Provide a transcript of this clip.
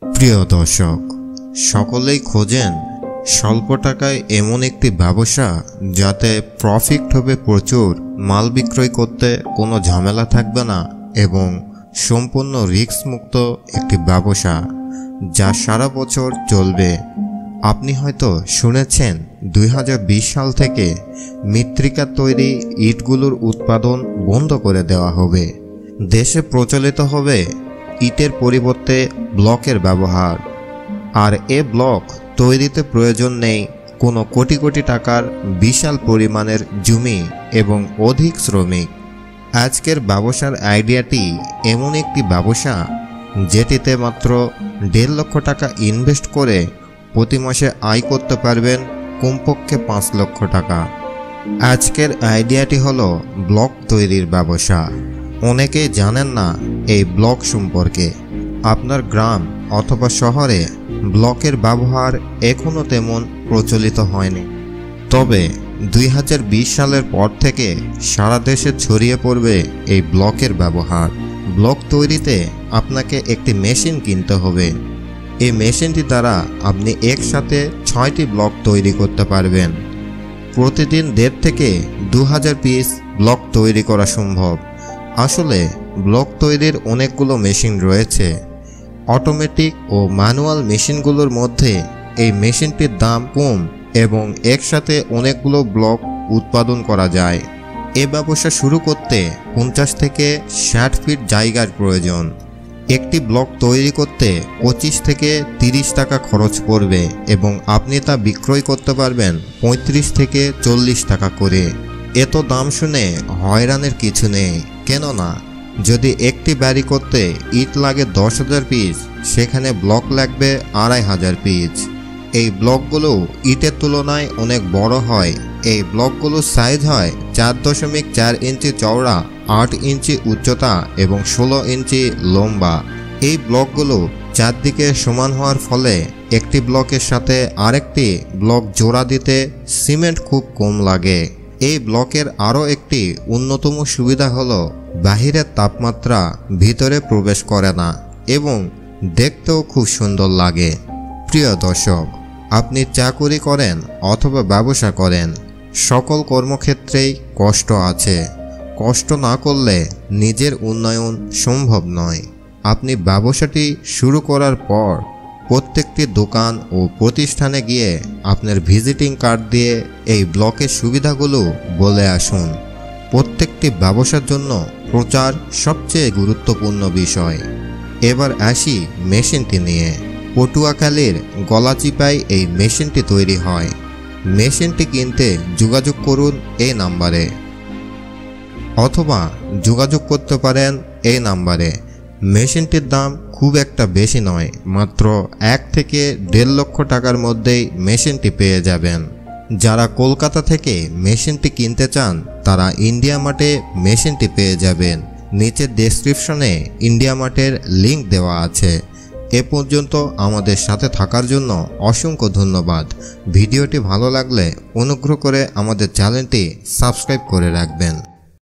প্রিয় দর্শক, সকলেই খোঁজেন স্বল্প টাকায় এমন একটি ব্যবসা যাতে প্রফিট হবে প্রচুর, মাল বিক্রয় করতে কোনো ঝামেলা থাকবে না এবং সম্পূর্ণ রিস্ক মুক্ত একটি ব্যবসা যা সারা বছর চলবে। আপনি হয়তো শুনেছেন 2020 সাল থেকে মৃত্তিকা তৈরি ইটগুলোর উৎপাদন বন্ধ করে দেওয়া হবে। দেশে প্রচলিত হবে ইটের পরিবর্তে ব্লকের ব্যবহার। আর এ ব্লক তৈরিতে প্রয়োজন নেই কোনো কোটি কোটি টাকার বিশাল পরিমাণের জমি এবং অধিক শ্রমিক। আজকের ব্যবসার আইডিয়াটি এমন একটি ব্যবসা যেটিতে মাত্র 1.5 লক্ষ টাকা ইনভেস্ট করে প্রতি মাসে আয় করতে পারবেন কমপক্ষে 5 লক্ষ টাকা। আজকের আইডিয়াটি হলো ব্লক তৈরির ব্যবসা। অনেকেই জানেন না এই ব্লক সম্পর্কে। আপনার গ্রাম অথবা শহরে ব্লকের ব্যবহার এখনও তেমন প্রচলিত হয়নি, তবে 2020 সালের পর থেকে সারা দেশে ছড়িয়ে পড়বে এই ব্লকের ব্যবহার। ব্লক তৈরিতে আপনাকে একটি মেশিন কিনতে হবে। এই মেশিনটি দ্বারা আপনি একসাথে 6টি ব্লক তৈরি করতে পারবেন। প্রতিদিন 1.5 থেকে 2000 পিস ব্লক তৈরি করা সম্ভব। আসলে ব্লক তৈরির অনেকগুলো মেশিন রয়েছে। অটোমেটিক ও ম্যানুয়াল মেশিনগুলোর মধ্যে এই মেশিনটির দাম কম এবং একসাথে অনেকগুলো ব্লক উৎপাদন করা যায়। এ ব্যবসা শুরু করতে 50 থেকে 60 ফিট জায়গার প্রয়োজন। একটি ব্লক তৈরি করতে 25 থেকে 30 টাকা খরচ পড়বে এবং আপনি তা বিক্রয় করতে পারবেন 35 থেকে 40 টাকা করে। এত দাম শুনে হয়রানের কিছু নেই, কেননা যদি একটি বাড়ি করতে ইট লাগে 10,000 পিস, সেখানে ব্লক লাগবে 2,500 পিস। এই ব্লকগুলো ইটের তুলনায় অনেক বড় হয়। এই ব্লকগুলোর সাইজ হয় 4.4 ইঞ্চি চওড়া, 8 ইঞ্চি উচ্চতা এবং 16 ইঞ্চি লম্বা। এই ব্লকগুলো চারদিকে সমান হওয়ার ফলে একটি ব্লকের সাথে আরেকটি ব্লক জোড়া দিতে সিমেন্ট খুব কম লাগে। এই ব্লকের আরও একটি অন্যতম সুবিধা হলো বাহিরের তাপমাত্রা ভিতরে প্রবেশ করে না এবং দেখতেও খুব সুন্দর লাগে। প্রিয় দর্শক, আপনি চাকুরি করেন অথবা ব্যবসা করেন, সকল কর্মক্ষেত্রেই কষ্ট আছে। কষ্ট না করলে নিজের উন্নয়ন সম্ভব নয়। আপনি ব্যবসাটি শুরু করার পর প্রত্যেকটি দোকান ও প্রতিষ্ঠানে গিয়ে আপনার ভিজিটিং কার্ড দিয়ে এই ব্লকের সুবিধাগুলো বলে আসুন। প্রত্যেকটি ব্যবসার জন্য প্রচার সবচেয়ে গুরুত্বপূর্ণ বিষয়। এবার আসি মেশিনটি নিয়ে। পটুয়াখালীর গলাচিপায় এই মেশিনটি তৈরি হয়। মেশিনটি কিনতে যোগাযোগ করুন এই নাম্বারে, অথবা যোগাযোগ করতে পারেন এই নাম্বারে। মেশিনটির দাম খুব একটা বেশি নয়, মাত্র 1 থেকে 1.5 লক্ষ টাকার মধ্যেই মেশিনটি পেয়ে যাবেন। যারা কলকাতা থেকে মেশিনটি কিনতে চান তারা ইন্ডিয়া মার্টে মেশিনটি পেয়ে যাবেন। নিচে ডেসক্রিপশনে ইন্ডিয়া মার্টের লিংক দেওয়া আছে। এ পর্যন্ত আমাদের সাথে থাকার জন্য অসংখ্য ধন্যবাদ। ভিডিওটি ভালো লাগলে অনুগ্রহ করে আমাদের চ্যানেলটি সাবস্ক্রাইব করে রাখবেন।